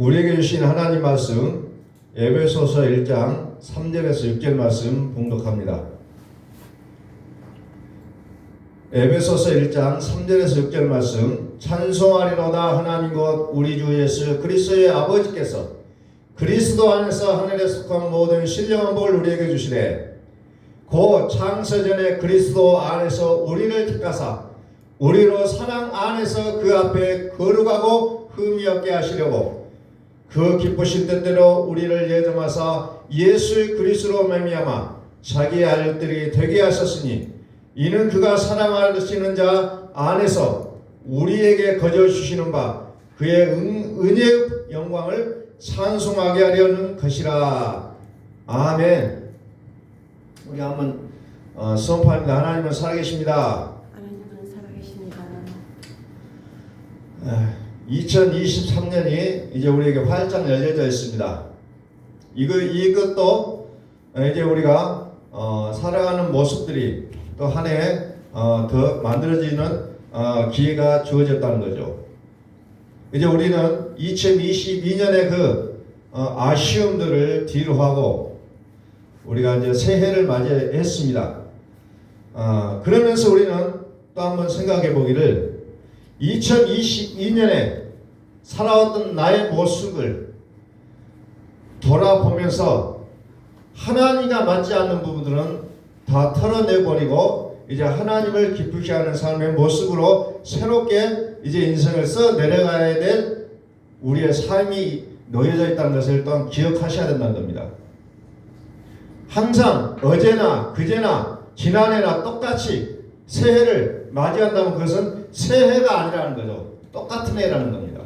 우리에게 주신 하나님 말씀 에베소서 1장 3절에서 6절 말씀 봉독합니다. 에베소서 1장 3절에서 6절 말씀. 찬송하리로다 하나님 곧 우리 주 예수 그리스도의 아버지께서 그리스도 안에서 하늘에 속한 모든 신령한 복을 우리에게 주시되 곧 창세전에 그리스도 안에서 우리를 택하사 우리로 사랑 안에서 그 앞에 거룩하고 흠이 없게 하시려고 그 기쁘신 뜻대로 우리를 예정하사 예수 그리스도로 말미암아 자기의 아들들이 되게 하셨으니 이는 그가 사랑하시는 자 안에서 우리에게 거저 주시는 바 그의 은혜의 영광을 찬송하게 하려는 것이라. 아멘. 우리 한번 선포합니다. 하나님은 살아계십니다. 하나님은 살아계십니다. 2023년이 이제 우리에게 활짝 열려져 있습니다. 이것도 이제 우리가 살아가는 모습들이 또 한 해 더 만들어지는 기회가 주어졌다는 거죠. 이제 우리는 2022년의 그 아쉬움들을 뒤로 하고 우리가 이제 새해를 맞이했습니다. 그러면서 우리는 또 한번 생각해 보기를 2022년에 살아왔던 나의 모습을 돌아보면서 하나님과 맞지 않는 부분들은 다 털어내버리고 이제 하나님을 기쁘게 하는 삶의 모습으로 새롭게 이제 인생을 써 내려가야 될 우리의 삶이 놓여져 있다는 것을 또한 기억하셔야 된다는 겁니다. 항상 어제나 그제나 지난해나 똑같이 새해를 맞이한다면 그것은 새해가 아니라는 거죠. 똑같은 해라는 겁니다.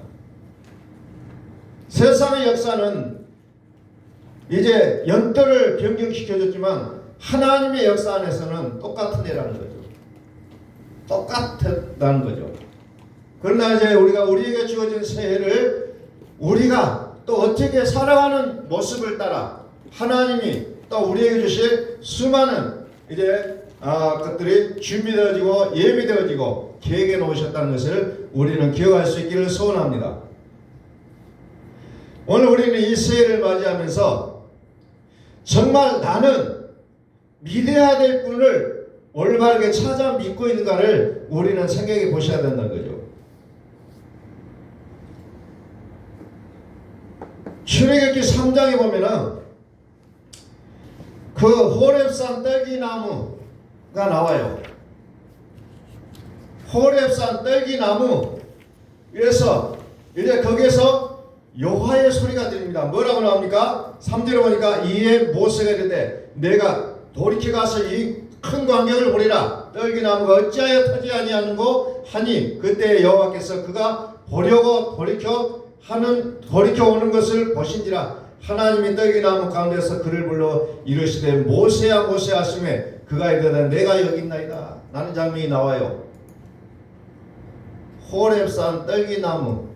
세상의 역사는 이제 연도를 변경시켜줬지만 하나님의 역사 안에서는 똑같은 해라는 거죠. 똑같다는 거죠. 그러나 이제 우리에게 주어진 새해를 우리가 또 어떻게 살아가는 모습을 따라 하나님이 또 우리에게 주실 수많은 이제 것들이 준비되어지고 예비되어지고 계획해 놓으셨다는 것을 우리는 기억할 수 있기를 소원합니다. 오늘 우리는 이 새해를 맞이하면서 정말 나는 믿어야 될 분을 올바르게 찾아 믿고 있는가를 우리는 생각해 보셔야 된다는 거죠. 출애굽기 3장에 보면은 그 호렙산 떨기나무가 나와요. 호렙산 떨기나무. 그래서 이제 거기에서 여호와의 소리가 들립니다. 뭐라고 나옵니까? 3절에 보니까 이에 모세가 이르되 내가 돌이켜 가서 이 큰 광경을 보리라. 떨기나무가 어찌하여 터지 아니하는고 하니 그때 여호와께서 그가 보려고 돌이켜 오는 것을 보신지라. 하나님이 떨기나무 가운데서 그를 불러 이르시되 모세야 모세야 하시매 그가 이르되 내가 여기 있나이다. 라는 장면이 나와요. 호렙산 떨기나무,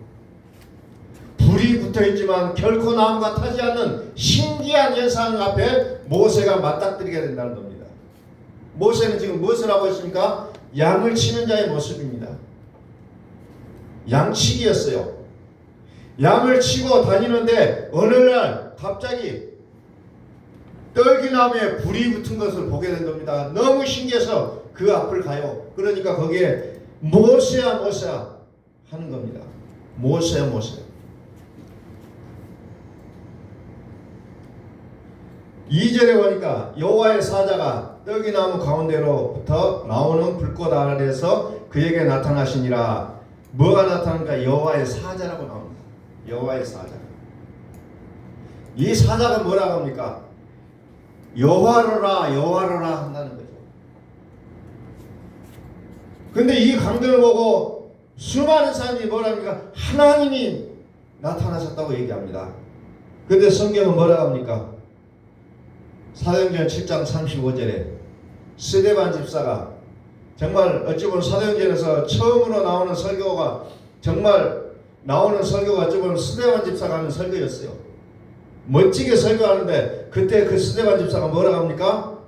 불이 붙어있지만 결코 나무가 타지 않는 신기한 현상 앞에 모세가 맞닥뜨리게 된다는 겁니다. 모세는 지금 무엇을 하고 있습니까? 양을 치는 자의 모습입니다. 양치기였어요. 양을 치고 다니는데 어느 날 갑자기 떨기나무에 불이 붙은 것을 보게 된 겁니다. 너무 신기해서 그 앞을 가요. 그러니까 거기에 모세야 모세야 하는 겁니다. 모세야 모세야. 2절에 보니까 여호와의 사자가 떨기나무 가운데로부터 나오는 불꽃 아래에서 그에게 나타나시니라. 뭐가 나타나니까 여호와의 사자라고 나옵니다. 여호와의 사자. 이 사자가 뭐라고 합니까? 여호와로라 여호와로라 한다는 거죠. 근데 이 광경을 보고 수많은 사람들이 뭐라 합니까? 하나님이 나타나셨다고 얘기합니다. 근데 성경은 뭐라고 합니까? 사도행전 7장 35절에 스데반 집사가 정말 어찌 보면 사도행전에서 처음으로 나오는 설교가 어찌 보면 스데반 집사가 하는 설교였어요. 멋지게 설교하는데 그때 그 스데반 집사가 뭐라고 합니까?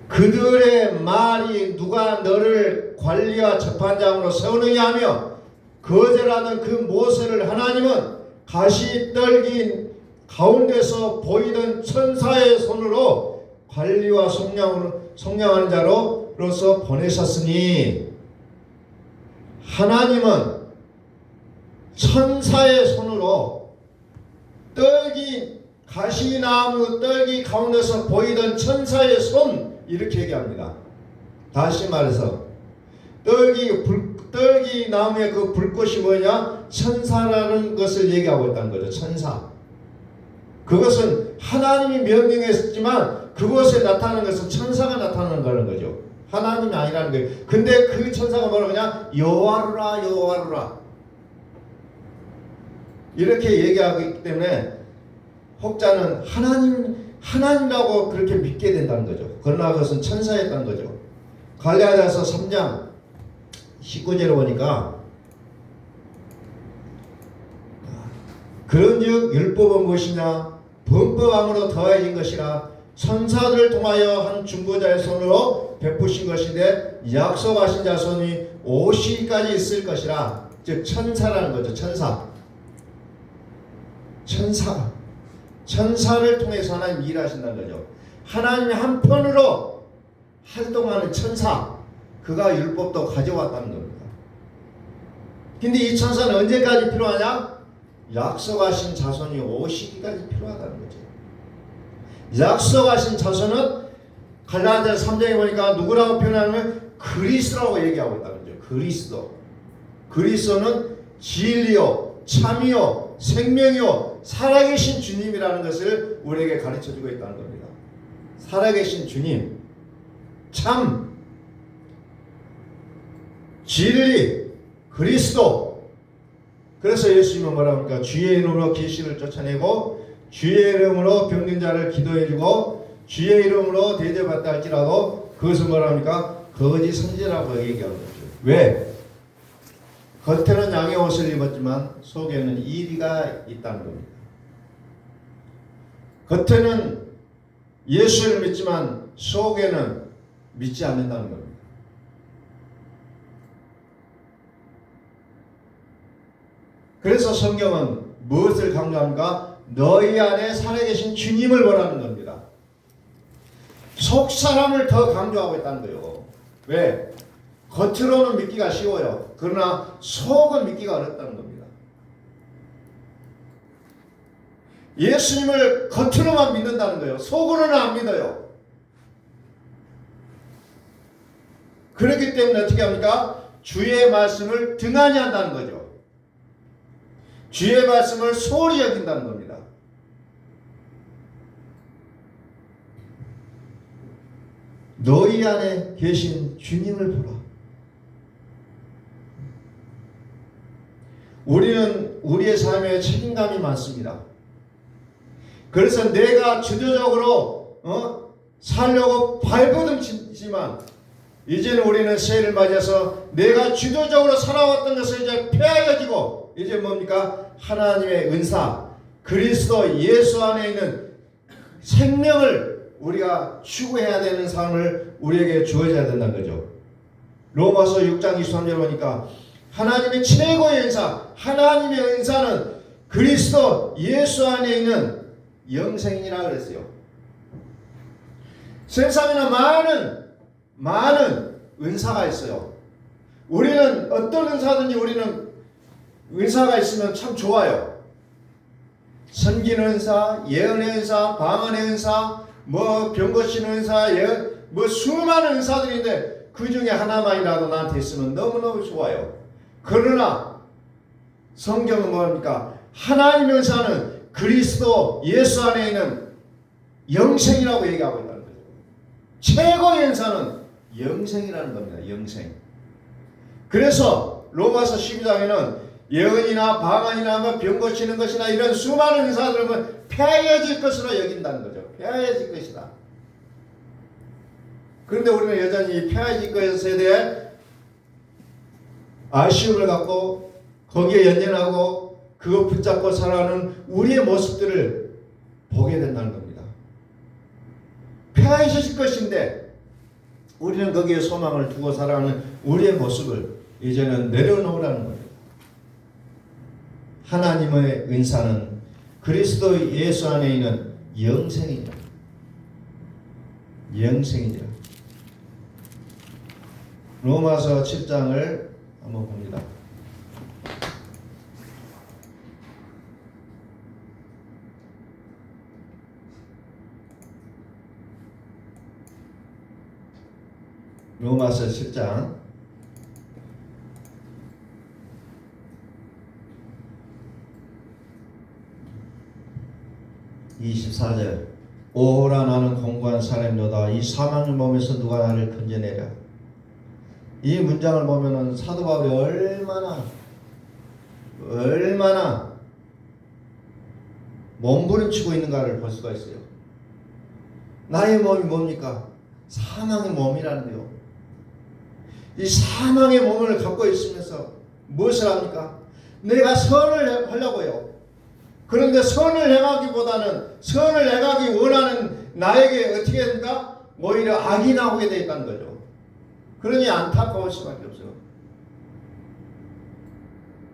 그들의 말이 누가 너를 관리와 재판장으로 세우느냐 하며 거절하는 그 모세를 하나님은 가시 떨기 가운데서 보이던 천사의 손으로 관리와 속량하는 자로서 보내셨으니 하나님은 천사의 손으로 가시나무 떨기 가운데서 보이던 천사의 손, 이렇게 얘기합니다. 다시 말해서 떨기 나무의 그 불꽃이 뭐냐? 천사라는 것을 얘기하고 있다는 거죠. 천사. 그것은 하나님이 명령했지만 그것에 나타나는 것은 천사가 나타나는 거죠. 하나님이 아니라는 거예요. 근데 그 천사가 뭐라고 하냐? 여호와루라 여호와루라 이렇게 얘기하기 때문에 혹자는 하나님이라고 그렇게 믿게 된다는 거죠. 그러나 그것은 천사였다는 거죠. 갈라디아서 3장 19절에 보니까 그런즉 율법은 무엇이냐? 범법함으로 더해진 것이라 천사들을 통하여 한 중보자의 손으로 베푸신 것인데 약속하신 자손이 오시기까지 있을 것이라. 즉 천사라는 거죠. 천사를 통해서 하나님 일하신다는 거죠. 하나님이 한편으로 활동하는 천사, 그가 율법도 가져왔다는 겁니다. 근데 이 천사는 언제까지 필요하냐? 약속하신 자손이 오시기까지 필요하다는 거죠. 약속하신 자손은 갈라디아 3장에 보니까 누구라고 표현하면 그리스도라고 얘기하고 있다는 거죠. 그리스도는 진리요, 참이요, 생명이요, 살아계신 주님이라는 것을 우리에게 가르쳐주고 있다는 겁니다. 살아계신 주님, 참, 진리, 그리스도. 그래서 예수님은 뭐라고 합니까? 주의 이름으로 귀신을 쫓아내고 주의 이름으로 병든 자를 기도해주고 주의 이름으로 대접받다 할지라도 그것은 뭐라고 합니까? 거짓 선지라고 얘기하는 거죠. 왜? 겉에는 양의 옷을 입었지만 속에는 이리가 있다는 겁니다. 겉에는 예수를 믿지만 속에는 믿지 않는다는 겁니다. 그래서 성경은 무엇을 강조합니까? 너희 안에 살아계신 주님을 원하는 겁니다. 속 사람을 더 강조하고 있다는 거예요. 왜? 겉으로는 믿기가 쉬워요. 그러나 속은 믿기가 어렵다는 겁니다. 예수님을 겉으로만 믿는다는 거예요. 속으로는 안 믿어요. 그렇기 때문에 어떻게 합니까? 주의 말씀을 등한히 한다는 거죠. 주의 말씀을 소홀히 여긴다는 겁니다. 너희 안에 계신 주님을 보라. 우리는 우리의 삶에 책임감이 많습니다. 그래서 내가 주도적으로 살려고 발버둥 치지만 이제는 우리는 새해를 맞이해서 내가 주도적으로 살아왔던 것을 이제 폐하여지고 이제 뭡니까? 하나님의 은사, 그리스도 예수 안에 있는 생명을 우리가 추구해야 되는 삶을 우리에게 주어져야 된다는 거죠. 로마서 6장 23절 보니까 하나님의 최고의 은사, 하나님의 은사는 그리스도 예수 안에 있는 영생이라 그랬어요. 세상에는 많은 은사가 있어요. 우리는 어떤 은사든지 우리는 은사가 있으면 참 좋아요. 선기는 은사, 예언의 은사, 방언의 은사, 병 고치는 은사, 수많은 은사들인데 그 중에 하나만이라도 나한테 있으면 너무너무 좋아요. 그러나 성경은 뭡니까? 하나님의 은사는 그리스도 예수 안에 있는 영생이라고 얘기하고 있다는 거죠. 최고의 은사는 영생이라는 겁니다. 영생. 그래서 로마서 12장에는 예언이나 방언이나 병 고치는 것이나 이런 수많은 은사들은 폐하여질 것으로 여긴다는 거죠. 폐하여질 것이다. 그런데 우리는 여전히 폐하여질 것에 대해 아쉬움을 갖고 거기에 연연하고 그거 붙잡고 살아가는 우리의 모습들을 보게 된다는 겁니다. 폐하여질 것인데 우리는 거기에 소망을 두고 살아가는 우리의 모습을 이제는 내려놓으라는 겁니다. 하나님의 은사는 그리스도 예수 안에 있는 영생이니라. 영생이니라. 로마서 7장을 한번 봅니다. 로마서 7장 24절. 오라 나는 공고한 사람이로다. 이 사망의 몸에서 누가 나를 건져내랴. 이 문장을 보면은 사도 바울이 얼마나 몸부림치고 있는가를 볼 수가 있어요. 나의 몸이 뭡니까? 사망의 몸이라는데요. 이 사망의 몸을 갖고 있으면서 무엇을 합니까? 내가 선을 하려고 해요. 그런데 선을 행하기보다는 선을 행하기 원하는 나에게 어떻게 된다? 오히려 악이 나오게 되어 있다는 거죠. 그러니 안타까울 수밖에 없어요.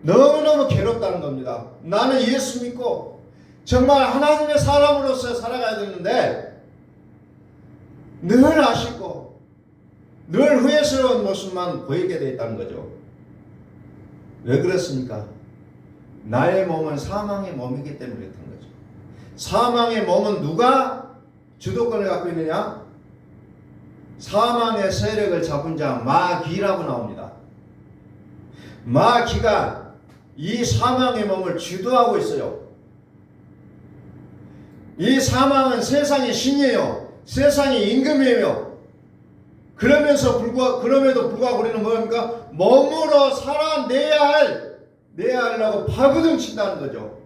너무너무 괴롭다는 겁니다. 나는 예수 믿고 정말 하나님의 사람으로서 살아가야 되는데 늘 아쉽고 늘 후회스러운 모습만 보이게 되어 있다는 거죠. 왜 그렇습니까? 나의 몸은 사망의 몸이기 때문에 그런 거죠. 사망의 몸은 누가 주도권을 갖고 있느냐? 사망의 세력을 잡은 자 마귀라고 나옵니다. 마귀가 이 사망의 몸을 주도하고 있어요. 이 사망은 세상의 신이에요. 세상의 임금이에요. 그럼에도 불구하고 우리는 뭡니까? 몸으로 살아내야 하려고 발버둥 친다는 거죠.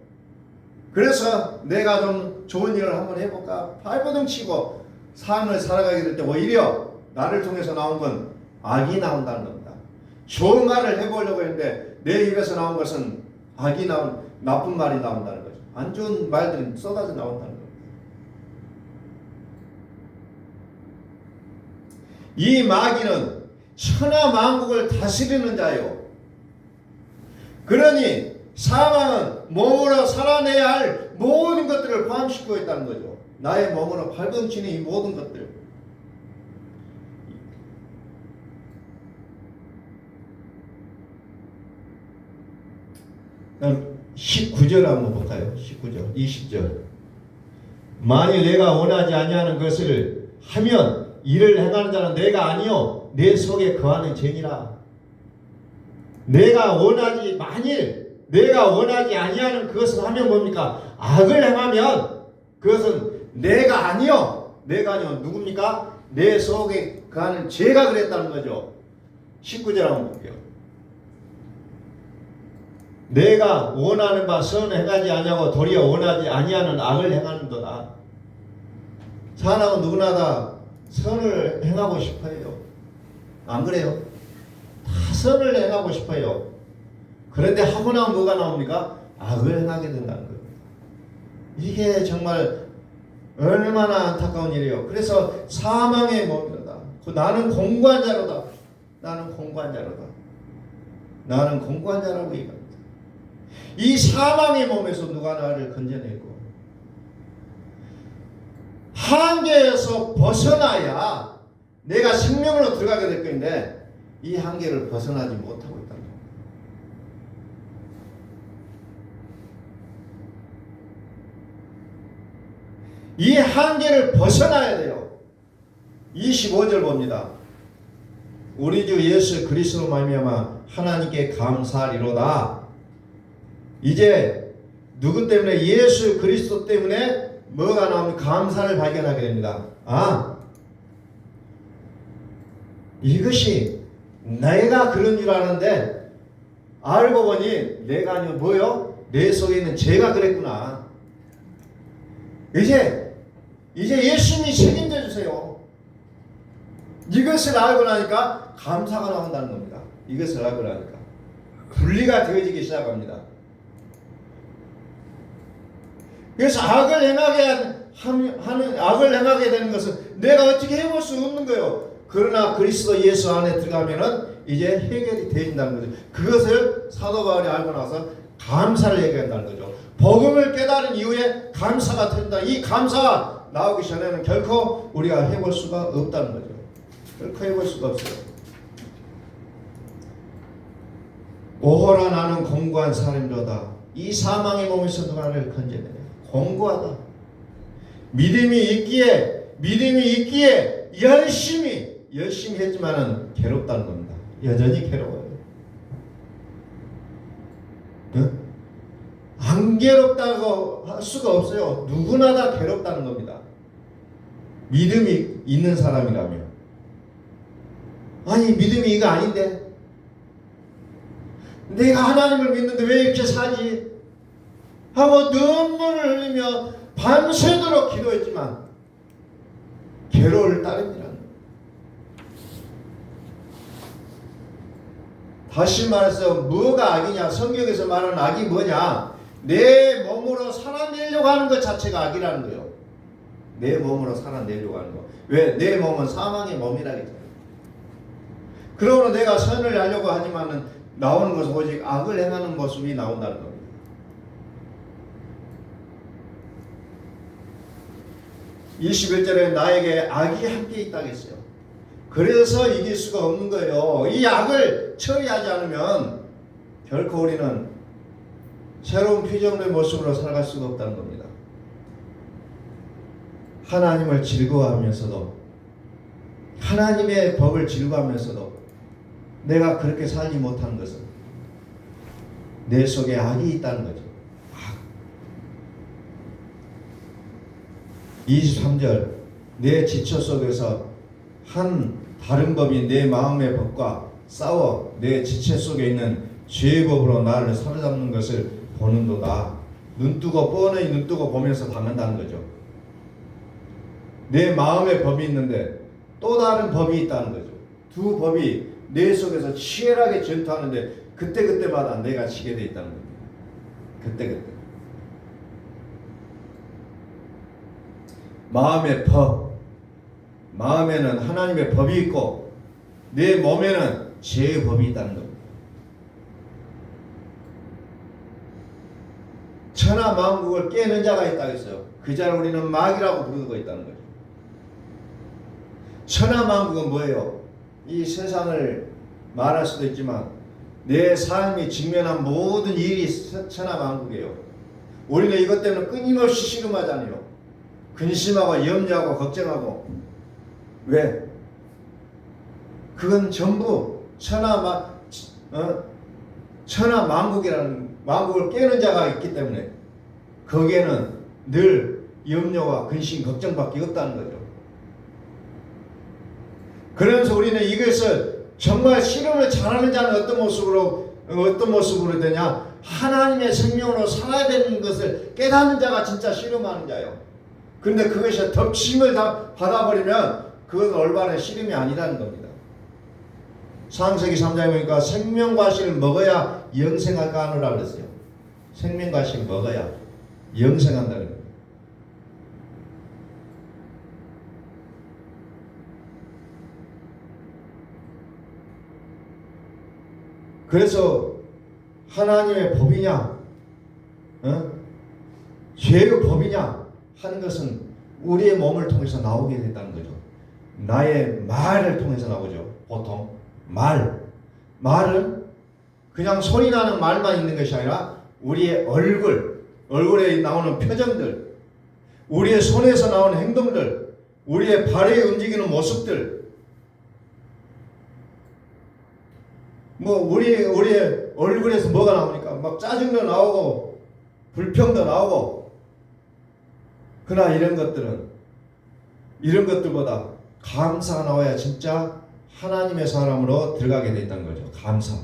그래서 내가 좀 좋은 일을 한번 해볼까? 발버둥 치고 삶을 살아가게 될 때 오히려 나를 통해서 나온 건 악이 나온다는 겁니다. 좋은 말을 해보려고 했는데 내 입에서 나온 것은 악이 나쁜 말이 나온다는 거죠. 안 좋은 말들이 쏟아져 나온다는 겁니다. 이 마귀는 천하 만국을 다스리는 자요. 그러니 사망은 몸으로 살아내야 할 모든 것들을 포함시키고 있다는 거죠. 나의 몸으로 발버둥치는 이 모든 것들. 그럼 19절 한번 볼까요? 19절, 20절. 만일 내가 원하지 아니하는 것을 하면 이를 행하는 자는 내가 아니요 내 속에 거하는 죄니라. 만일 내가 원하지 아니하는 그것을 하면 뭡니까? 악을 행하면 그것은 내가 아니요 누굽니까? 내 속에 거하는 죄가 그랬다는 거죠. 19절 한번 볼게요. 내가 원하는 바 선을 행하지 아니하고 도리어 원하지 아니하는 악을 행하는도다. 사람은 누구나 다 선을 행하고 싶어요. 안 그래요? 다 선을 행하고 싶어요. 그런데 하고 나면 뭐가 나옵니까? 악을 행하게 된다는 겁니다. 이게 정말 얼마나 안타까운 일이에요. 그래서 사망의 몸이로다. 나는 공고한 자로다. 나는 공고한 자라고 얘기합니다. 이 사망의 몸에서 누가 나를 건져내고 한계에서 벗어나야 내가 생명으로 들어가게 될 것인데 이 한계를 벗어나지 못하고 있다는 겁니다. 이 한계를 벗어나야 돼요. 25절 봅니다. 우리 주 예수 그리스도로 말미암아 하나님께 감사하리로다. 이제 누구 때문에? 예수 그리스도 때문에 뭐가 나오면 감사를 발견하게 됩니다. 이것이 내가 그런 줄 아는데 알고 보니 내가 아니고 뭐요? 내 속에 있는 죄가 그랬구나. 이제 예수님이 책임져 주세요. 이것을 알고 나니까 감사가 나온다는 겁니다. 이것을 알고 나니까 분리가 되어지기 시작합니다. 그래서 악을 행하게 되는 것은 내가 어떻게 해볼 수 없는 거예요. 그러나 그리스도 예수 안에 들어가면은 이제 해결이 되어진다는 거죠. 그것을 사도 바울이 알고 나서 감사를 얘기한다는 거죠. 복음을 깨달은 이후에 감사가 된다. 이 감사가 나오기 전에는 결코 우리가 해볼 수가 없다는 거죠. 결코 해볼 수가 없어요. 오호라 나는 공고한 사람이로다. 이 사망의 몸에서 나를 건져내네. 공고하다. 믿음이 있기에 열심히 했지만은 괴롭다는 겁니다. 여전히 괴로워요. 응? 안 괴롭다고 할 수가 없어요. 누구나 다 괴롭다는 겁니다. 믿음이 있는 사람이라면. 아니 믿음이 이거 아닌데 내가 하나님을 믿는데 왜 이렇게 사지? 하고 눈물을 흘리며 밤새도록 기도했지만 괴로울 따름이라. 다시 말해서 뭐가 악이냐? 성경에서 말하는 악이 뭐냐? 내 몸으로 살아내려고 하는 것 자체가 악이라는 거예요. 내 몸으로 살아내려고 하는 거. 왜? 내 몸은 사망의 몸이라 했잖아요. 그러므로 내가 선을 하려고 하지만은 나오는 것은 오직 악을 행하는 모습이 나온다는 겁니다. (21절에) 나에게 악이 함께 있다고 했어요. 그래서 이길 수가 없는 거예요. 이 악을 처리하지 않으면 결코 우리는 새로운 피조물의 모습으로 살아갈 수가 없다는 겁니다. 하나님을 즐거워하면서도 하나님의 법을 즐거워하면서도 내가 그렇게 살지 못하는 것은 내 속에 악이 있다는 거죠. 악. 23절 내 지체 속에서 한 다른 법이 내 마음의 법과 싸워 내 지체 속에 있는 죄의 법으로 나를 사로잡는 것을 보는도다. 뻔히 눈뜨고 보면서 당한다는 거죠. 내 마음의 법이 있는데 또 다른 법이 있다는 거죠. 두 법이 내 속에서 치열하게 전투하는데 그때마다 내가 지게 돼 있다는 겁니다. 그때. 마음의 법. 마음에는 하나님의 법이 있고 내 몸에는 죄의 법이 있다는 겁니다. 천하만국을 깨는 자가 있다고 했어요. 그 자를 우리는 마귀라고 부르고 있다는 거죠. 천하만국은 뭐예요? 이 세상을 말할 수도 있지만 내 삶이 직면한 모든 일이 천하만국이에요. 우리는 이것 때문에 끊임없이 씨름하잖아요. 근심하고 염려하고 걱정하고. 왜? 그건 전부 천하만국이라는 만국을 깨는 자가 있기 때문에 거기에는 늘 염려와 근심, 걱정밖에 없다는 거죠. 그러면서 우리는 이것을 정말 실현을 잘하는 자는 어떤 모습으로 되냐? 하나님의 생명으로 살아야 되는 것을 깨닫는 자가 진짜 실험하는 자예요. 그런데 그것이 덮침을 다 받아버리면 그건 올바른 실험이 아니라는 겁니다. 창세기 3장에 보니까 생명과실을 먹어야 영생할까 하느라 그랬어요. 생명과실을 먹어야 영생한다는 겁니다. 그래서 하나님의 법이냐, 죄의 법이냐 하는 것은 우리의 몸을 통해서 나오게 된다는 거죠. 나의 말을 통해서 나오죠. 보통 말은 그냥 소리 나는 말만 있는 것이 아니라 우리의 얼굴에 나오는 표정들, 우리의 손에서 나오는 행동들, 우리의 발에 움직이는 모습들, 우리의 얼굴에서 뭐가 나오니까 막 짜증도 나오고 불평도 나오고. 그러나 이런 것들보다 감사가 나와야 진짜 하나님의 사람으로 들어가게 된다는 거죠. 감사.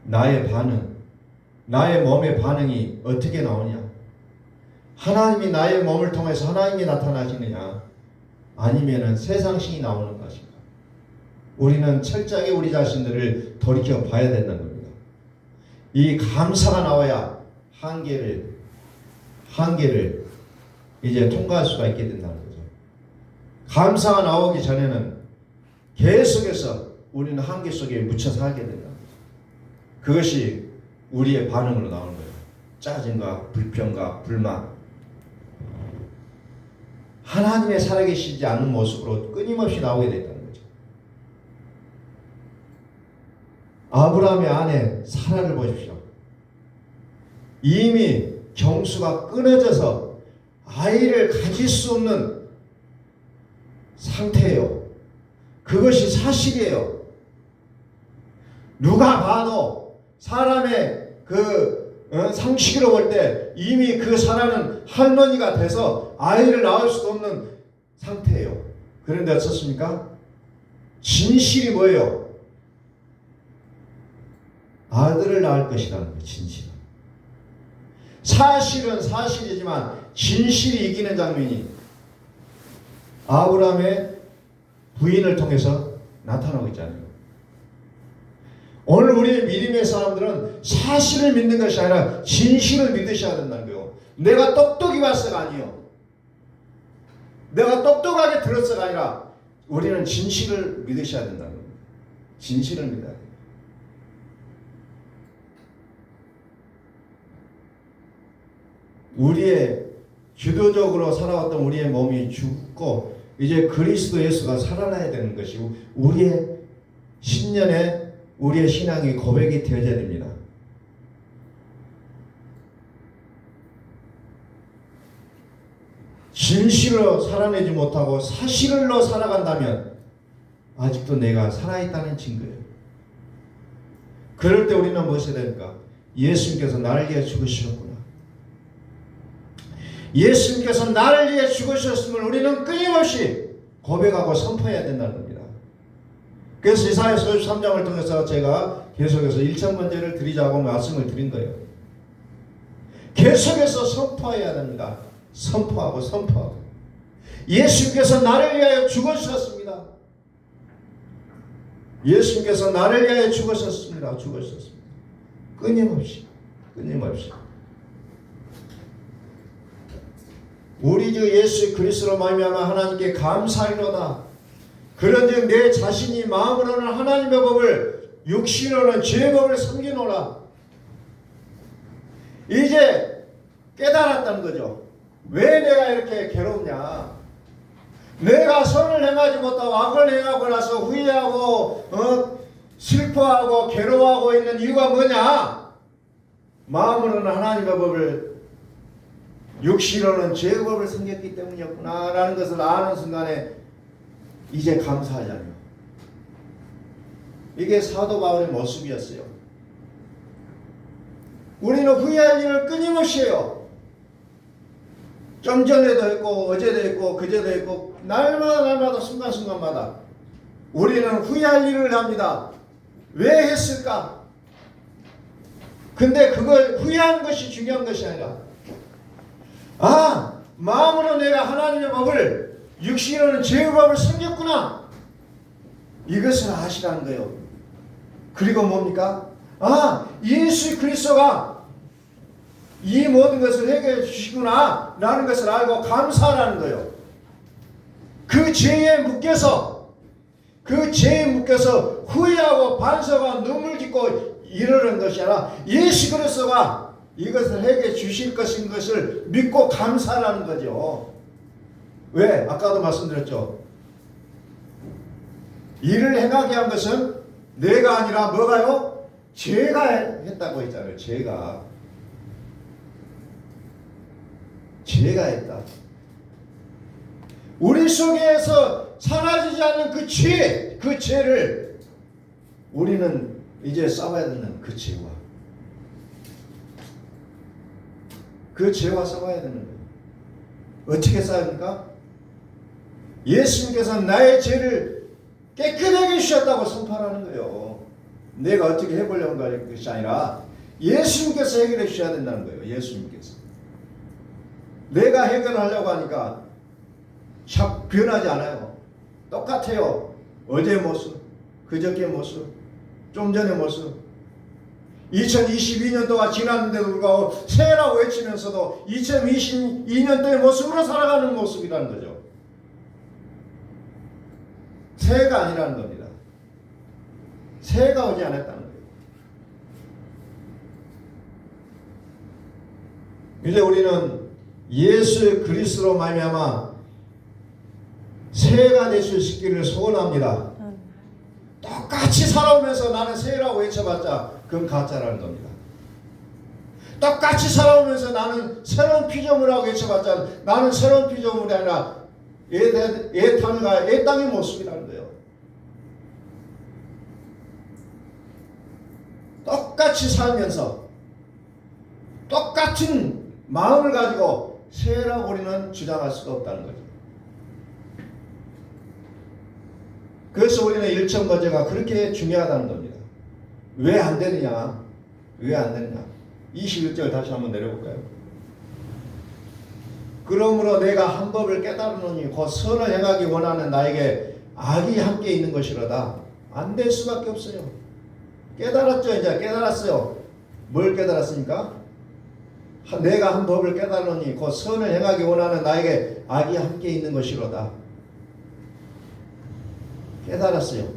나의 반응, 나의 몸의 반응이 어떻게 나오냐? 하나님이 나의 몸을 통해서 하나님이 나타나시느냐? 아니면은 세상신이 나오는 것인가? 우리는 철저하게 우리 자신들을 돌이켜 봐야 된다는 겁니다. 이 감사가 나와야 한계를 이제 통과할 수가 있게 된다는 거죠. 감사가 나오기 전에는 계속해서 우리는 한계 속에 묻혀 살게 된다는 거죠. 그것이 우리의 반응으로 나오는 거예요. 짜증과 불평과 불만. 하나님의 살아계시지 않는 모습으로 끊임없이 나오게 됐다는 거죠. 아브라함의 아내 사라를 보십시오. 이미 경수가 끊어져서 아이를 가질 수 없는 상태예요. 그것이 사실이에요. 누가 봐도 사람의 상식으로 볼 때 이미 그 사람은 할머니가 돼서 아이를 낳을 수도 없는 상태예요. 그런데 어떻습니까? 진실이 뭐예요? 아들을 낳을 것이라는 거예요. 진실은. 사실은 사실이지만 진실이 이기는 장면이 아브라함의 부인을 통해서 나타나고 있잖아요. 오늘 우리 믿음의 사람들은 사실을 믿는 것이 아니라 진실을 믿으셔야 된다는 거예요. 내가 똑똑히 봤어가 아니요. 내가 똑똑하게 들었어가 아니라 우리는 진실을 믿으셔야 된다는 거예요. 진실을 믿어야 돼요. 우리의 주도적으로 살아왔던 우리의 몸이 죽고 이제 그리스도 예수가 살아나야 되는 것이 우리의 신년에 우리의 신앙이 고백이 되어져야 됩니다. 진실로 살아내지 못하고 사실로 살아간다면 아직도 내가 살아있다는 증거예요. 그럴 때 우리는 무엇이 됩니까? 예수님께서 나를 위해 죽으셨구나. 예수님께서 나를 위해 죽으셨음을 우리는 끊임없이 고백하고 선포해야 된다는 겁니다. 그래서 이사야서 53장을 통해서 제가 계속해서 1,000번째를 드리자고 말씀을 드린 거예요. 계속해서 선포해야 됩니다. 선포하고 선포하고. 예수님께서 나를 위하여 죽으셨습니다. 예수님께서 나를 위하여 죽으셨습니다. 죽으셨습니다. 끊임없이 끊임없이. 우리 주 예수 그리스도로 말미암아 하나님께 감사하리로다. 그런즉 내 자신이 마음으로는 하나님의 법을 육신으로는 죄의 법을 섬기노라. 이제 깨달았다는 거죠. 왜 내가 이렇게 괴롭냐. 내가 선을 행하지 못하고 악을 행하고 나서 후회하고 슬퍼하고 괴로워하고 있는 이유가 뭐냐. 마음으로는 하나님의 법을 육신으로는 죄의 법을 섬겼기 때문이었구나 라는 것을 아는 순간에 이제 감사하잖아요. 이게 사도 바울의 모습이었어요. 우리는 후회할 일을 끊임없이 해요. 좀 전에도 했고 어제도 했고 그제도 했고 날마다 순간순간마다 우리는 후회할 일을 합니다. 왜 했을까? 근데 그걸 후회하는 것이 중요한 것이 아니라 마음으로 내가 하나님의 법을 육신으로는 죄의 법을 섬겼구나. 이것을 아시라는 거예요. 그리고 뭡니까? 예수 그리스도가 이 모든 것을 해결해 주시구나 라는 것을 알고 감사하라는 거예요. 그 죄에 묶여서 후회하고 반성하고 눈물 짓고 이러는 것이 아니라 예수 그리스도가 이것을 해결해 주실 것인 것을 믿고 감사하라는 거죠. 왜? 아까도 말씀드렸죠. 일을 행하게 한 것은 내가 아니라 뭐가요? 죄가 했다고 했잖아요. 죄가 했다. 우리 속에서 사라지지 않는 그 죄를 우리는 이제 싸워야 되는 그 죄와 싸워야 되는 거예요. 어떻게 싸웁니까? 예수님께서 나의 죄를 깨끗하게 주셨다고 선포하는 거예요. 내가 어떻게 해보려고 하는 것이 아니라 예수님께서 해결해 주셔야 된다는 거예요. 예수님께서. 내가 해결하려고 하니까 참 변하지 않아요. 똑같아요. 어제의 모습, 그저께의 모습, 좀 전의 모습. 2022년도가 지났는데도 불구하고 새해라고 외치면서도 2022년도의 모습으로 살아가는 모습이라는 거죠. 새해가 아니라는 겁니다. 새해가 오지 않았다는 거예요. 이제 우리는 예수 그리스도로 말미암아 새해가 될 수 있기를 소원합니다. 똑같이 살아오면서 나는 새해라고 외쳐봤자 그건 가짜라는 겁니다. 똑같이 살아오면서 나는 새로운 피조물이라고 외쳐봤자 나는 새로운 피조물이 아니라 애탄과 애땅의 모습이라는 거예요. 똑같이 살면서 똑같은 마음을 가지고 새해라고 우리는 주장할 수가 없다는 거죠. 그래서 우리는 일천번제가 그렇게 중요하다는 겁니다. 왜 안 되느냐? 왜 안 되느냐? 21절 다시 한번 내려볼까요? 그러므로 내가 한 법을 깨달으노니 곧 선을 행하기 원하는 나에게 악이 함께 있는 것이로다. 안 될 수밖에 없어요. 깨달았죠? 이제 깨달았어요. 뭘 깨달았습니까? 내가 한 법을 깨달으니 곧 선을 행하기 원하는 나에게 악이 함께 있는 것이로다. 깨달았어요.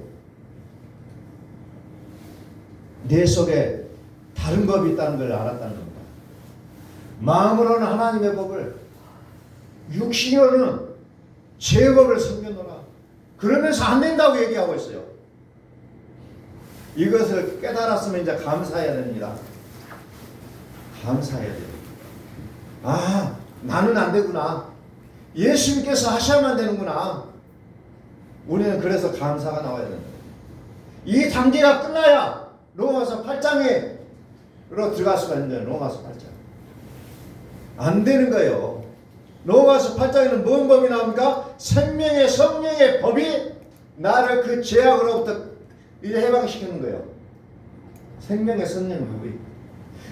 내 속에 다른 법이 있다는 걸 알았다는 겁니다. 마음으로는 하나님의 법을, 육신으로는 제 법을 섬겨노라. 그러면서 안 된다고 얘기하고 있어요. 이것을 깨달았으면 이제 감사해야 됩니다. 감사해야 돼요. 아, 나는 안 되구나. 예수님께서 하셔야만 되는구나. 우리는 그래서 감사가 나와야 된다. 이 단계가 끝나야 로마서 8장으로 들어갈 수가 있는 거예요. 로마서 8장. 안 되는 거예요. 로마서 8장에는 뭔 법이 나옵니까? 생명의 성령의 법이 나를 그 죄악으로부터 이제 해방시키는 거예요. 생명의 성령의 법이.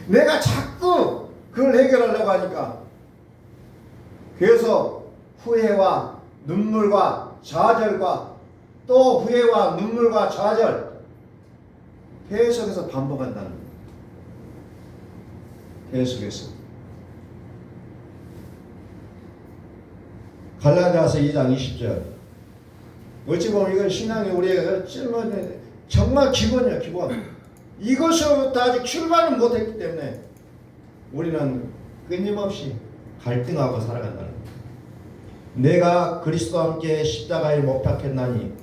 내가 자꾸 그걸 해결하려고 하니까 그래서 후회와 눈물과 좌절과 또 후회와 눈물과 좌절 계속해서 반복한다는 거예요. 계속해서. 갈라디아서 2장 20절. 어찌 보면 이건 신앙이 우리에게 정말 기본이에요. 기본. 이것으로부터 아직 출발은 못했기 때문에 우리는 끊임없이 갈등하고 살아간다는 거예요. 내가 그리스도와 함께 십자가에 못 박혔나니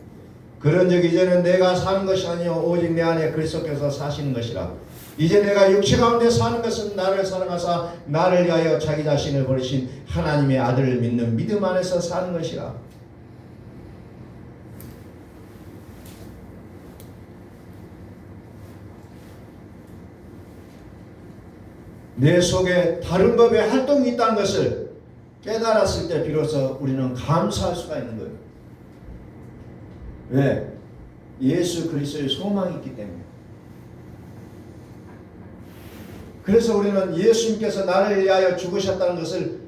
그런즉 이제는 내가 사는 것이 아니요 오직 내 안에 그리스도께서 사시는 것이라. 이제 내가 육체 가운데 사는 것은 나를 사랑하사 나를 위하여 자기 자신을 버리신 하나님의 아들을 믿는 믿음 안에서 사는 것이라. 내 속에 다른 법의 활동이 있다는 것을 깨달았을 때 비로소 우리는 감사할 수가 있는 거예요. 왜? 예수 그리스도의 소망이 있기 때문에. 그래서 우리는 예수님께서 나를 위하여 죽으셨다는 것을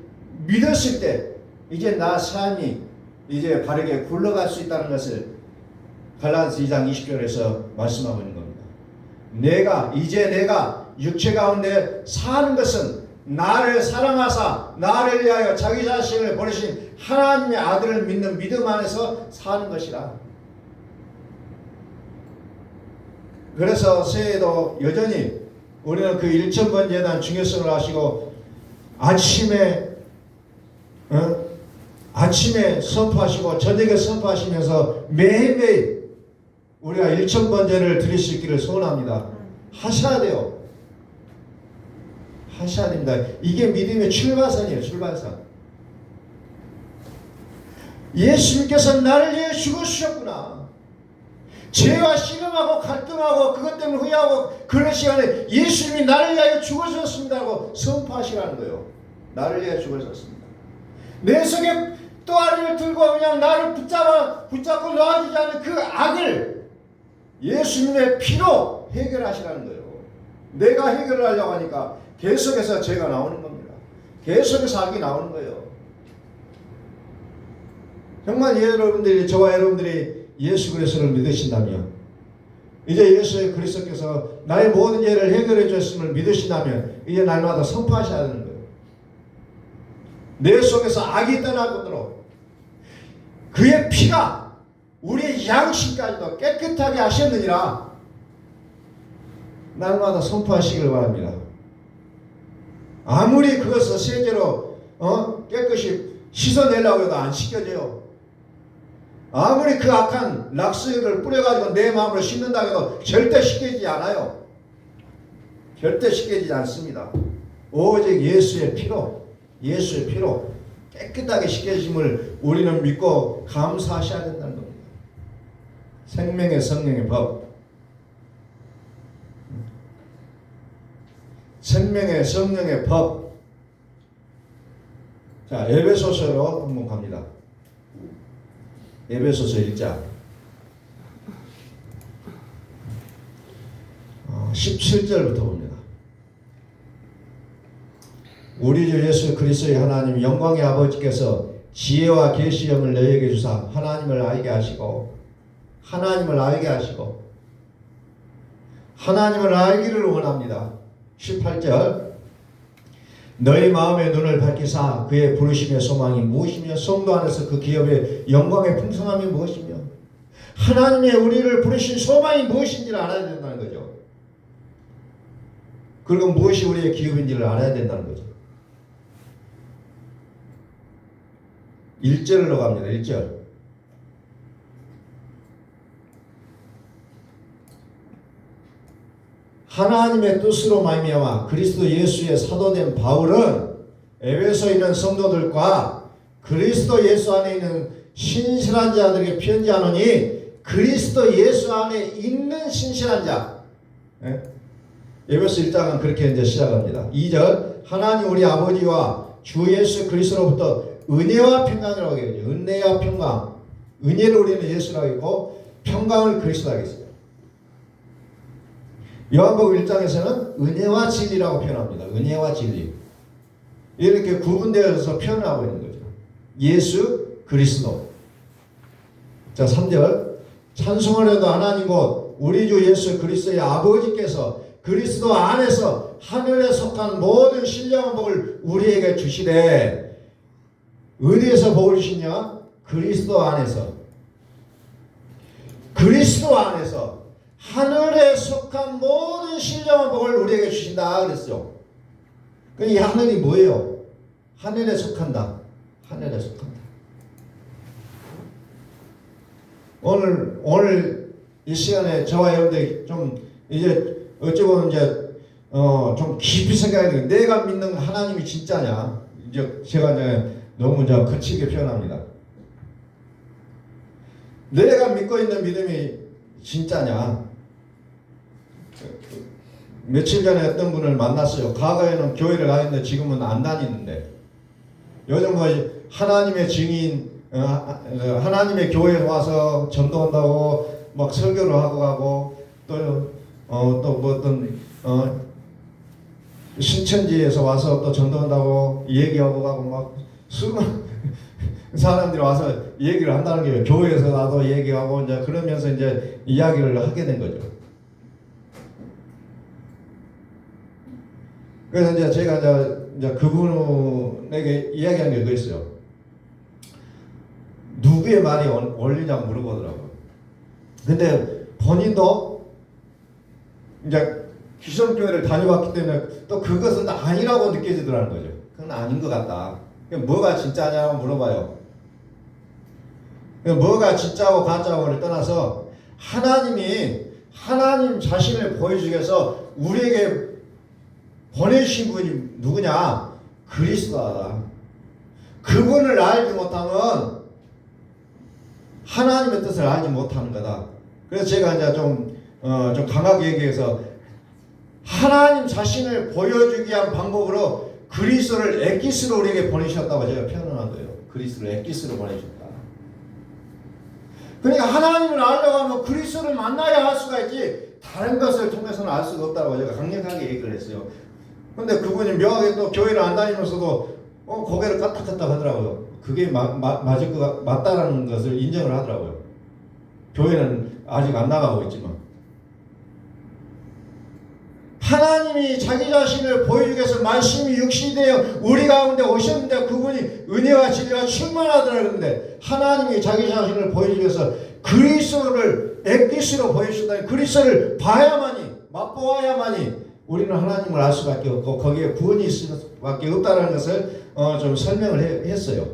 믿었을 때 이제 나 삶이 이제 바르게 굴러갈 수 있다는 것을 갈라디아서 2장 20절에서 말씀하고 있는 겁니다. 내가 육체 가운데 사는 것은 나를 사랑하사 나를 위하여 자기 자신을 버리신 하나님의 아들을 믿는 믿음 안에서 사는 것이라. 그래서 새해에도 여전히 우리는 그 1000번 예단 중요성을 아시고 아침에 선포하시고 저녁에 선포하시면서 매일매일 우리가 1000번제를 드릴 수 있기를 소원합니다. 하셔야 돼요. 하셔야 됩니다. 이게 믿음의 출발선이에요. 출발선. 예수님께서 나를 위해 죽으셨구나. 죄와 씨름하고 갈등하고 그것 때문에 후회하고 그런 시간에 예수님이 나를 위하여 죽으셨습니다라고 선포하시라는 거예요. 나를 위하여 죽으셨습니다. 내 속에 또아리를 들고 그냥 나를 붙잡고 놓아주지 않는 그 악을 예수님의 피로 해결하시라는 거예요. 내가 해결을 하려고 하니까 계속해서 죄가 나오는 겁니다. 계속해서 악이 나오는 거예요. 정말 여러분들이, 저와 여러분들이 예수 그리스도를 믿으신다면, 이제 예수 그리스도께서 나의 모든 죄를 해결해 주셨음을 믿으신다면 이제 날마다 선포하셔야 되는 거예요. 내 속에서 악이 떠나도록 그의 피가 우리의 양심까지도 깨끗하게 하셨느니라 날마다 선포하시길 바랍니다. 아무리 그것을 세제로 깨끗이 씻어내려고 해도 안 씻겨져요. 아무리 그 악한 락스를 뿌려가지고 내 마음을 씻는다고 해도 절대 씻겨지지 않아요. 절대 씻겨지지 않습니다. 오직 예수의 피로 깨끗하게 씻겨짐을 우리는 믿고 감사하셔야 된다는 겁니다. 생명의 성령의 법, 생명의 성령의 법. 자, 에베소서로 한번 갑니다. 에베소서 1장 17절부터 봅니다. 우리 주 예수 그리스도의 하나님 영광의 아버지께서 지혜와 계시형을 너희에게 주사 하나님을 알게 하시고 하나님을 알기를 원합니다. 18절 너희 마음의 눈을 밝히사 그의 부르심의 소망이 무엇이며 성도 안에서 그 기업의 영광의 풍성함이 무엇이며 하나님의 우리를 부르신 소망이 무엇인지를 알아야 된다는 거죠. 그리고 무엇이 우리의 기업인지를 알아야 된다는 거죠. 1절로 갑니다. 1절 하나님의 뜻으로 말미암아 그리스도 예수의 사도된 바울은 에베소에 있는 성도들과 그리스도 예수 안에 있는 신실한 자들에게 편지하노니 그리스도 예수 안에 있는 신실한 자. 에베소 1장은 그렇게 이제 시작합니다. 2절 하나님 우리 아버지와 주 예수 그리스도로부터 은혜와 평강이라고 하겠죠. 은혜와 평강. 은혜를 우리는 예수라고 했고 평강을 그리스도라고 했어요. 요한복음 1장에서는 은혜와 진리라고 표현합니다. 은혜와 진리. 이렇게 구분되어서 표현하고 있는 거죠. 예수, 그리스도. 자, 3절. 찬송하려도 하나님 곧 우리 주 예수 그리스도의 아버지께서 그리스도 안에서 하늘에 속한 모든 신령한 복을 우리에게 주시되 어디에서 복을 주시냐? 그리스도 안에서. 그리스도 안에서 하늘에 속한 모든 신령한 복을 우리에게 주신다 그랬죠. 이 하늘이 뭐예요? 하늘에 속한다. 하늘에 속한다. 오늘 이 시간에 저와 여러분들 좀 이제 어찌 보면 이제 좀 깊이 생각해야 돼요. 내가 믿는 하나님이 진짜냐? 이제 제가 이제 너무 이제 거칠게 표현합니다. 내가 믿고 있는 믿음이 진짜냐? 며칠 전에 어떤 분을 만났어요. 과거에는 교회를 다녔는데 지금은 안 다니는데 요즘 뭐 하나님의 증인 하나님의 교회에 와서 전도한다고 막 설교를 하고 가고 또 뭐 어떤 신천지에서 와서 또 전도한다고 얘기하고 가고 막 수많은 사람들이 와서 얘기를 한다는 게 교회에서 나도 얘기하고 이제 그러면서 이제 이야기를 하게 된 거죠. 그래서 이제 제가 이제 그분에게 이야기한 게 그랬어요. 누구의 말이 옳으냐고 물어보더라고요. 근데 본인도 이제 기성교회를 다녀왔기 때문에 또 그것은 아니라고 느껴지더라는 거죠. 그건 아닌 것 같다. 뭐가 진짜냐고 물어봐요. 뭐가 진짜고 가짜고를 떠나서 하나님 자신을 보여주기 위해서 우리에게 보내주신 분이 누구냐? 그리스도다. 그분을 알지 못하면 하나님의 뜻을 알지 못하는 거다. 그래서 제가 이제 좀 강하게 얘기해서 하나님 자신을 보여주기 위한 방법으로 그리스도를 엑기스로 우리에게 보내셨다고 제가 표현한 거예요. 그리스도를 엑기스로 보내셨다. 그러니까 하나님을 알려고 하면 그리스도를 만나야 할 수가 있지 다른 것을 통해서는 알 수가 없다고 제가 강력하게 얘기를 했어요. 근데 그분이 묘하게 또 교회를 안 다니면서도 고개를 까딱까딱 하더라고요. 그게 맞다라는 것을 인정을 하더라고요. 교회는 아직 안 나가고 있지만 하나님이 자기 자신을 보여주기 위해서 말씀이 육신이 되어 우리 가운데 오셨는데 그분이 은혜와 진리가 충만하더라는데 하나님이 자기 자신을 보여주기 위해서 그리스도를 엑기스로 보여주신다니 그리스도를 봐야만이 맛보아야만이 우리는 하나님을 알 수밖에 없고 거기에 구원이 있을 수밖에 없다는 것을 좀 설명을 했어요.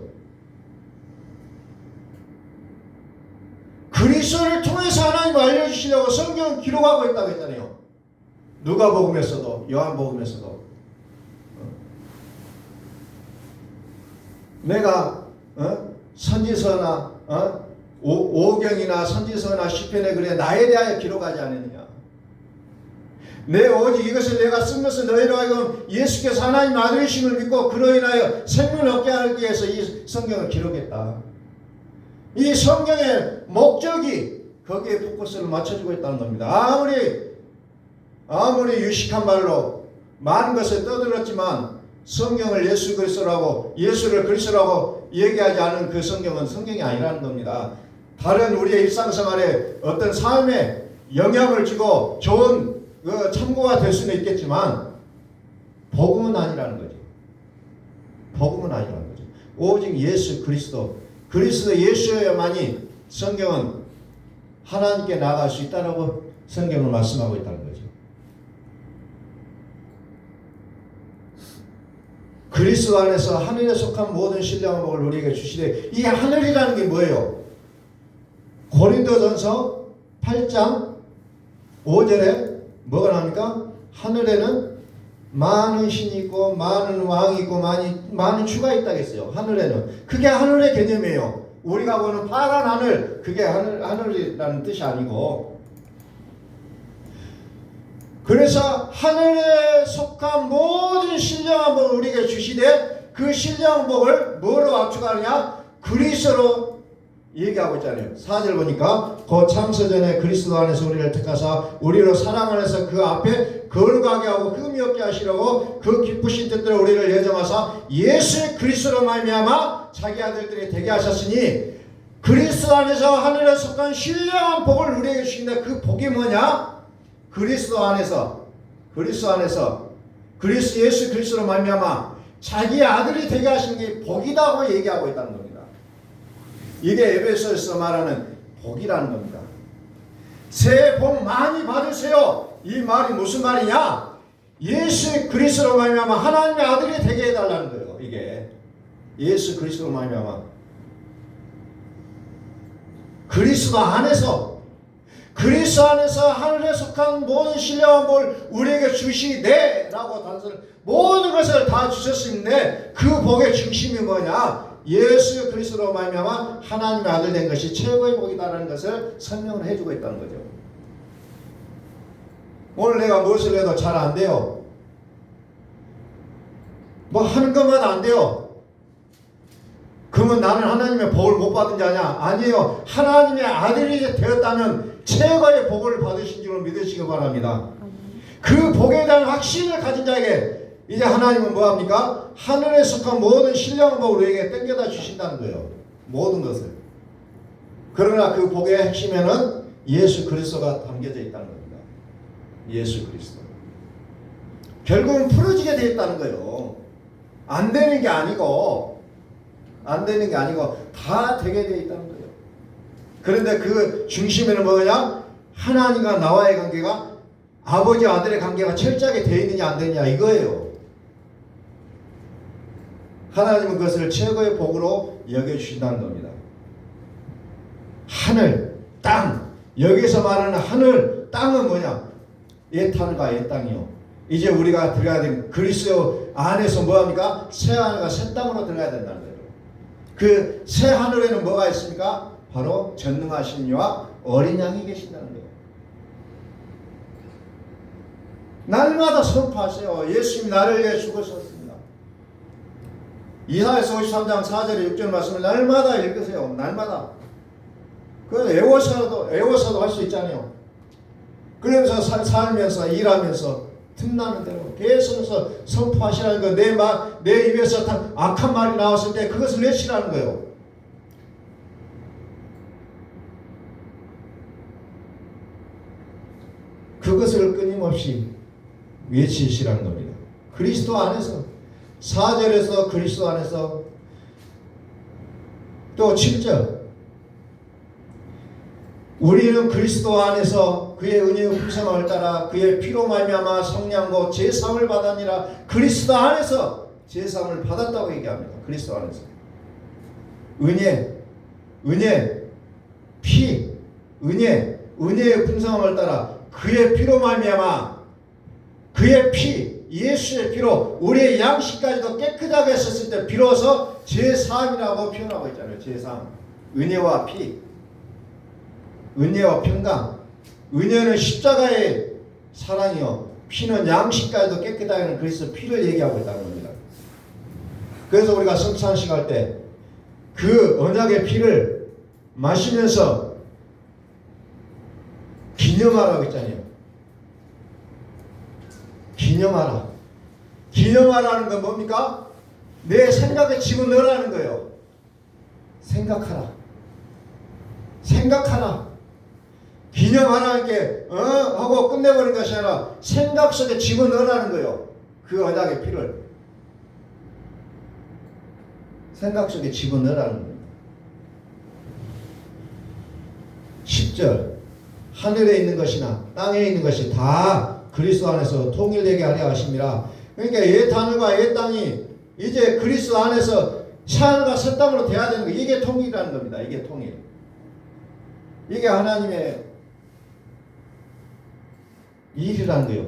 그리스도를 통해서 하나님을 알려주시려고 성경은 기록하고 있다고 했잖아요. 누가복음에서도 요한복음에서도 내가 선지서나 오경이나 선지서나 시편에 그래 나에 대하여 기록하지 않았느냐. 내 오직 이것을 내가 쓴 것은 너희로 하여금 예수께서 하나님 아들이심을 믿고 그로 인하여 생명을 얻게 하기 위해서 이 성경을 기록했다. 이 성경의 목적이 거기에 포커스를 맞춰주고 있다는 겁니다. 아무리 유식한 말로 많은 것을 떠들었지만 성경을 예수 그리스도라고 예수를 그리스도라고 얘기하지 않은 그 성경은 성경이 아니라는 겁니다. 다른 우리의 일상생활에 어떤 삶에 영향을 주고 좋은 참고가 될 수는 있겠지만 복음은 아니라는 거죠. 복음은 아니라는 거죠. 오직 예수 그리스도 예수여야만이 성경은 하나님께 나아갈 수 있다라고 성경을 말씀하고 있다는 거죠. 그리스도 안에서 하늘에 속한 모든 신령한 복을 우리에게 주시되, 이 하늘이라는 게 뭐예요? 고린도전서 8장 5절에 뭐가 나옵니까? 하늘에는 많은 신이 있고 많은 왕이 있고 많은 주가 있다고 했어요. 하늘에는. 그게 하늘의 개념이에요. 우리가 보는 파란 하늘, 그게 하늘이라는 뜻이 아니고, 그래서 하늘에 속한 모든 신령한 복을 우리에게 주시되 그 신령한 복을 뭐로 압축하느냐? 그리스도로 얘기하고 있잖아요. 4절 보니까 그 참서전에 그리스도 안에서 우리를 택하사 우리로 사랑 안에서 그 앞에 거룩하게 하고 흠이 없게 하시려고 그 기쁘신 뜻대로 우리를 예정하사 예수 그리스도로 말미암아 자기 아들들이 되게 하셨으니, 그리스도 안에서 하늘에 속한 신령한 복을 우리에게 주신다. 그 복이 뭐냐? 그리스도 안에서 예수 그리스도로 말미암아 자기 아들이 되게 하신 게 복이다고 얘기하고 있다는 겁니다. 이게 에베소에서 말하는 복이라는 겁니다. 새해 복 많이 받으세요. 이 말이 무슨 말이냐? 예수 그리스도로 말미암아 하나님의 아들이 되게 해달라는 거예요. 이게 예수 그리스도로 말미암아 그리스도 안에서 하늘에 속한 모든 신령한 복을 우리에게 주시되 라고 단서를 모든 것을 다 주셨는데 그 복의 중심이 뭐냐? 예수 그리스도로 말미암아 하나님의 아들 된 것이 최고의 복이다라는 것을 설명을 해주고 있다는 거죠. 오늘 내가 무엇을 해도 잘 안 돼요. 뭐 하는 것마다 안 돼요. 그러면 나는 하나님의 복을 못 받은 자냐? 아니에요. 하나님의 아들이 되었다면 최고의 복을 받으신 줄로 믿으시기 바랍니다. 그 복에 대한 확신을 가진 자에게 이제 하나님은 뭐합니까? 하늘에 속한 모든 신령한 복을 우리에게 땡겨다 주신다는 거예요. 모든 것을. 그러나 그 복의 핵심에는 예수 그리스도가 담겨져 있다는 겁니다. 예수 그리스도. 결국은 풀어지게 되어 있다는 거예요. 안 되는 게 아니고 다 되게 되어 있다는 거예요. 그런데 그 중심에는 뭐냐? 하나님과 나와의 관계가, 아버지와 아들의 관계가 철저하게 되어 있느냐 안 되느냐 이거예요. 하나님은 그것을 최고의 복으로 여겨주신다는 겁니다. 하늘, 땅. 여기서 말하는 하늘, 땅은 뭐냐? 옛하늘과 옛땅이요. 이제 우리가 들어가야 되는 그리스도 안에서 뭐합니까? 새 하늘과 새 땅으로 들어가야 된다는 거예요. 그 새 하늘에는 뭐가 있습니까? 바로 전능하신 이와 어린 양이 계신다는 거예요. 날마다 선포하세요. 예수님이 나를 위해 죽으셨습니다. 이사야서 53장 4절에 6절 말씀을 날마다 읽으세요. 날마다. 그래서 애워서도 할 수 있잖아요. 그러면서 살면서 일하면서 틈나는 대로 계속해서 선포하시라는 거. 내 입에서 악한 말이 나왔을 때 그것을 외치라는 거예요. 그것을 끊임없이 외치시라는 겁니다. 그리스도 안에서 4절에서 그리스도 안에서 또 7절 우리는 그리스도 안에서 그의 은혜의 풍성함을 따라 그의 피로 말미암아 성량과 제사함을 받았니라. 그리스도 안에서 제사함을 받았다고 얘기합니다. 그리스도 안에서 은혜, 피, 은혜의 풍성함을 따라 그의 피로 말미암아 그의 피, 예수의 피로 우리의 양식까지도 깨끗하게 했었을 때 비로소 제사함이라고 표현하고 있잖아요. 제사함, 은혜와 피, 은혜와 평강. 은혜는 십자가의 사랑이요, 피는 양식까지도 깨끗하게 하는 그리스도 피를 얘기하고 있다는 겁니다. 그래서 우리가 성찬식 할 때 그 언약의 피를 마시면서 기념하라고 했잖아요. 기념하라는 건 뭡니까? 내 생각에 집어넣으라는 거예요. 생각하라. 기념하라는 게 하고 끝내버린 것이 아니라 생각 속에 집어넣으라는 거예요. 그 언약의 피를 생각 속에 집어넣으라는 거예요. 10절 하늘에 있는 것이나 땅에 있는 것이 다 그리스도 안에서 통일되게 하려 하심이라. 그러니까 옛 하늘과 옛 땅이 이제 그리스도 안에서 새하늘과 새 땅으로 돼야 되는 거예요. 이게 통일이라는 겁니다. 이게 통일. 이게 하나님의 일이라는 거예요.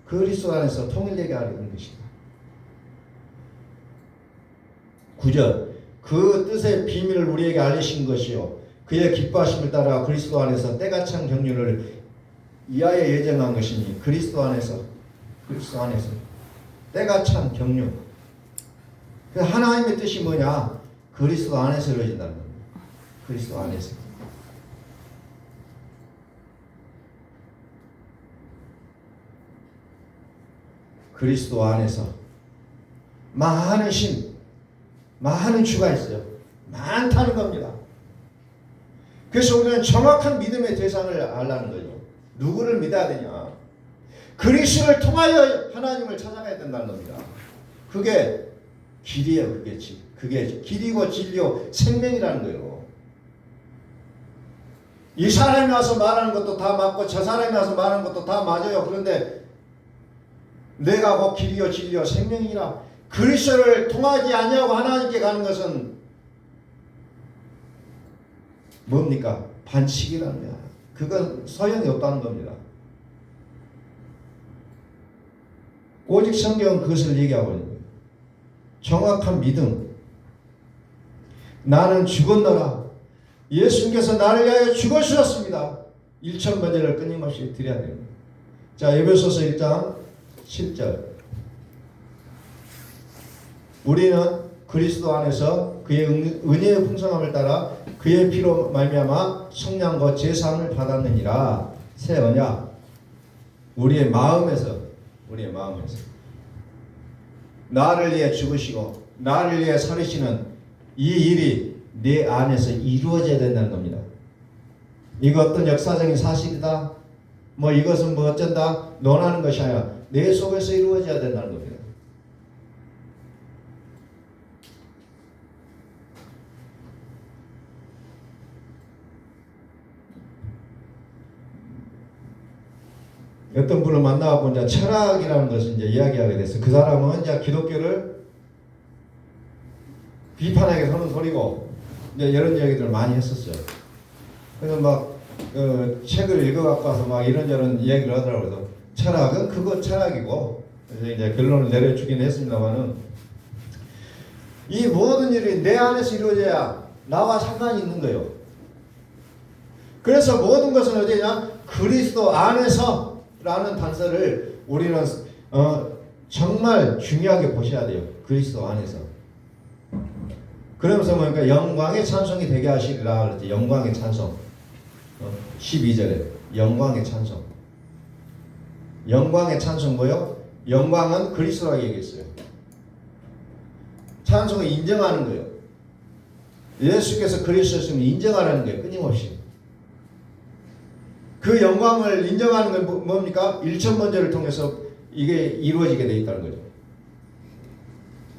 그리스도 안에서 통일되게 하려는 것이다. 9절 그 뜻의 비밀을 우리에게 알리신 것이요 그의 기뻐하심을 따라 그리스도 안에서 때가 찬 경륜을 이하여 예정한 것이니 그리스도 안에서 때가 찬 경륜. 하나님의 뜻이 뭐냐? 그리스도 안에서 이루어진다는 겁니다. 그리스도 안에서. 그리스도 안에서 많은 많은 주가 있어요. 많다는 겁니다. 그래서 우리는 정확한 믿음의 대상을 알라는 거죠. 누구를 믿어야 되냐? 그리스도를 통하여 하나님을 찾아가야 된다는 겁니다. 그게 길이에요. 그게 길이고 진리요 생명이라는 거예요. 이 사람이 와서 말하는 것도 다 맞고 저 사람이 와서 말하는 것도 다 맞아요. 그런데 내가 곧 길이요 진리요 생명이라. 그리스도를 통하지 아니하고 하나님께 가는 것은 뭡니까? 반칙이라는 거야. 그건 소용이 없다는 겁니다. 오직 성경은 그것을 얘기하고 있는 거예요. 정확한 믿음. 나는 죽었노라. 예수님께서 나를 위하여 죽으셨습니다. 1,000번째를 끊임없이 드려야 됩니다. 자, 에베소서 1장 10절. 우리는 그리스도 안에서 그의 은혜의 풍성함을 따라 그의 피로 말미암아 성량과 제사함을 받았느니라. 새 언약. 우리의 마음에서 나를 위해 죽으시고 나를 위해 살으시는 이 일이 내 안에서 이루어져야 된다는 겁니다. 이거 어떤 역사적인 사실이다, 뭐 이것은 뭐 어쩐다 논하는 것이 아니라 내 속에서 이루어져야 된다는 겁니다. 어떤 분을 만나고 이제 철학이라는 것을 이제 이야기하게 됐어요. 그 사람은 이제 기독교를 비판하게 하는 소리고 이제 이런 이야기들을 많이 했었어요. 그래서 막 책을 읽어갖고 와서 막 이런저런 이야기를 하더라고요. 그래서 철학은 그거 철학이고, 그래서 이제 결론을 내려주긴 했습니다만은 이 모든 일이 내 안에서 이루어져야 나와 상관이 있는 거예요. 그래서 모든 것은 어디냐? 그리스도 안에서 라는 단서를 우리는 정말 중요하게 보셔야 돼요. 그리스도 안에서. 그러면서 뭐니까 영광의 찬송이 되게 하시리라 그랬지. 영광의 찬송. 12절에 영광의 찬송. 영광의 찬송 뭐요? 영광은 그리스도라고 얘기했어요. 찬송을 인정하는 거예요. 예수께서 그리스도였으면 인정하라는 거예요. 끊임없이. 그 영광을 인정하는 건 뭡니까? 1,000번째를 통해서 이게 이루어지게 되어 있다는 거죠.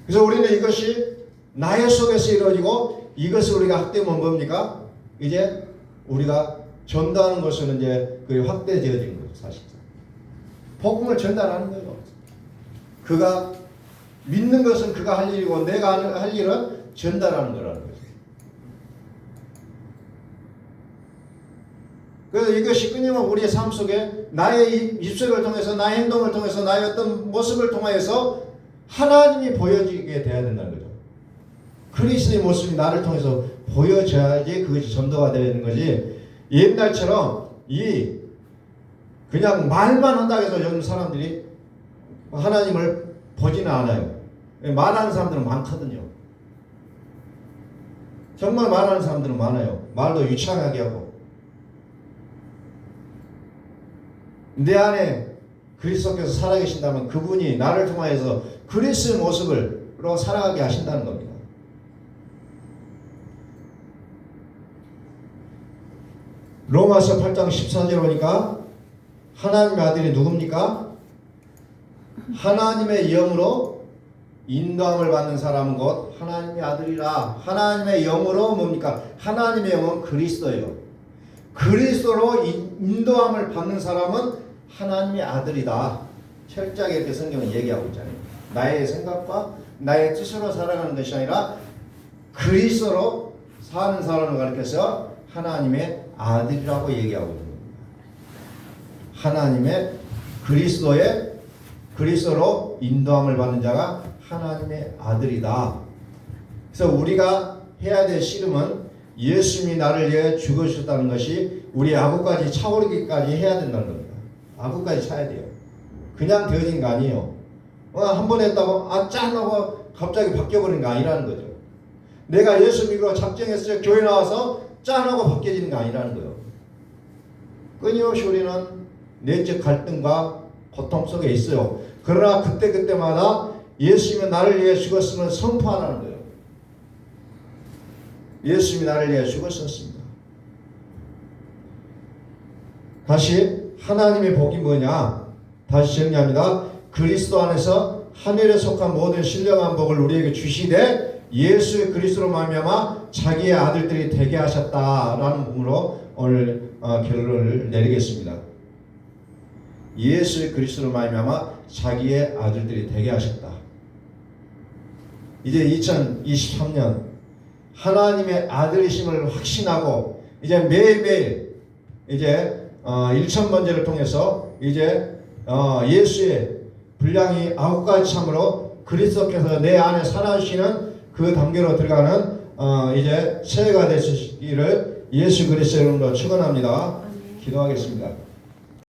그래서 우리는 이것이 나의 속에서 이루어지고 이것을 우리가 학대하면 뭡니까? 이제 우리가 전도하는 것은 이제 그게 확대되어진 거죠, 사실상. 복음을 전달하는 거예요. 그가 믿는 것은 그가 할 일이고 내가 할 일은 전달하는 거라는 거죠. 그래서 이것이 끊임없이 우리의 삶 속에 나의 입술을 통해서 나의 행동을 통해서 나의 어떤 모습을 통하여서 하나님이 보여지게 돼야 된다는 거죠. 그리스도의 모습이 나를 통해서 보여져야지 그것이 전도가 되는 거지. 옛날처럼 그냥 말만 한다고 해서 요즘 사람들이 하나님을 보지는 않아요. 말하는 사람들은 많거든요. 정말 말하는 사람들은 많아요. 말도 유창하게 하고. 내 안에 그리스도께서 살아계신다면 그분이 나를 통하여서 그리스도의 모습으로 살아가게 하신다는 겁니다. 로마서 8장 14절 보니까 하나님의 아들이 누굽니까? 하나님의 영으로 인도함을 받는 사람은 곧 하나님의 아들이라. 하나님의 영으로 뭡니까? 하나님의 영은 그리스도예요. 그리스도로 인도함을 받는 사람은 하나님의 아들이다. 철저하게 이렇게 성경은 얘기하고 있잖아요. 나의 생각과 나의 뜻으로 살아가는 것이 아니라 그리스도로 사는 사람을 가리켜서 하나님의 아들이라고 얘기하고 있는 겁니다. 하나님의 그리스도로 인도함을 받는 자가 하나님의 아들이다. 그래서 우리가 해야 될 씨름은 예수님이 나를 위해 죽으셨다는 것이 우리 아구까지 차오르기까지 해야 된다는 겁니다. 아구까지 차야 돼요. 그냥 되어진 거 아니에요. 한 번 했다고 짠하고 갑자기 바뀌어버린 거 아니라는 거죠. 내가 예수 믿고 작정했을 때 교회 나와서 짠하고 바뀌어지는 거 아니라는 거예요. 끊임없이 우리는 내적 갈등과 고통 속에 있어요. 그러나 그때마다 예수님이 나를 위해 죽었음을 선포하라는 거예요. 예수님이 나를 위해 죽으셨습니다. 다시 하나님의 복이 뭐냐? 다시 정리합니다. 그리스도 안에서 하늘에 속한 모든 신령한 복을 우리에게 주시되 예수 그리스도로 말미암아 자기의 아들들이 되게 하셨다라는 부분으로 오늘 결론을 내리겠습니다. 예수 그리스도로 말미암아 자기의 아들들이 되게 하셨다. 이제 2023년 하나님의 아들이심을 확신하고 이제 매일매일 이제 1,000번제를 통해서 이제 예수의 분량이 9가지 참으로 그리스도께서 내 안에 살아주시는 그 단계로 들어가는 이제 새해가 되시기를 예수 그리스도의 이름으로 축원합니다. 기도하겠습니다.